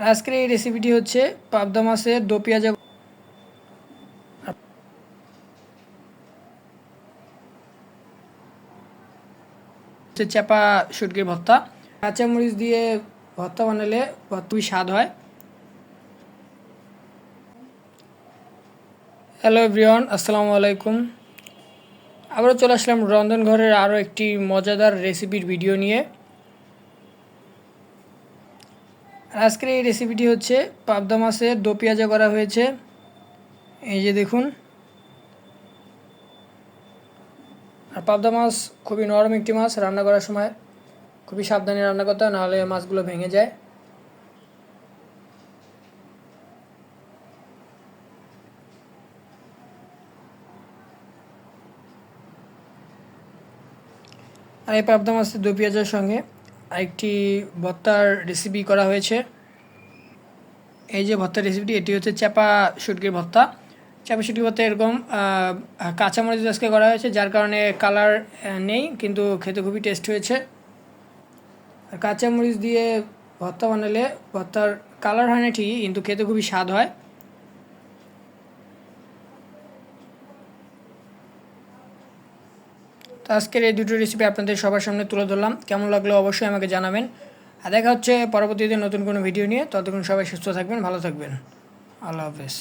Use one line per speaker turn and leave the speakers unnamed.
আজকের এই রেসিপিটি হচ্ছে পাবদা মাছের দো পেঁয়াজা চাপা শুটকির ভর্তা। কাঁচামরিচ দিয়ে ভর্তা বানালে খুবই স্বাদ হয়। হ্যালো এভরিওয়ান, আসসালামু আলাইকুম। আবারও চলে আসলাম রন্ধনঘরের আরও একটি মজাদার রেসিপির ভিডিও নিয়ে। আজকের এই রেসিপিটি হচ্ছে পাবদা মাছের দো পেঁয়াজা করা হয়েছে। এই যে দেখুন, আর পাবদা মাছ খুবই নরম একটি মাছ, রান্না করার সময় খুবই সাবধানে রান্না করতে হয়, নাহলে মাছগুলো ভেঙে যায়। আর এই পাবদা মাছের দো পেঁয়াজের সঙ্গে আরেকটি ভর্তার রেসিপি করা হয়েছে। এই যে ভর্তার রেসিপিটি, এটি হচ্ছে চাপা শুটকির ভর্তা। চাপা শুটকির ভর্তা এরকম কাঁচামরিচ আজকে করা হয়েছে, যার কারণে কালার নেই, কিন্তু খেতে খুবই টেস্ট হয়েছে। আর কাঁচামরিচ দিয়ে ভর্তা বানালে ভর্তার কালার হয় না ঠিকই, কিন্তু খেতে খুবই স্বাদ হয়। তো আজকের এই দুটো রেসিপি আপনাদের সবার সামনে তুলে ধরলাম। কেমন লাগলো অবশ্যই আমাকে জানাবেন। আর দেখা হচ্ছে পরবর্তীতে নতুন কোনো ভিডিও নিয়ে। ততক্ষণ সবাই সুস্থ থাকবেন, ভালো থাকবেন। আল্লাহ হাফেজ।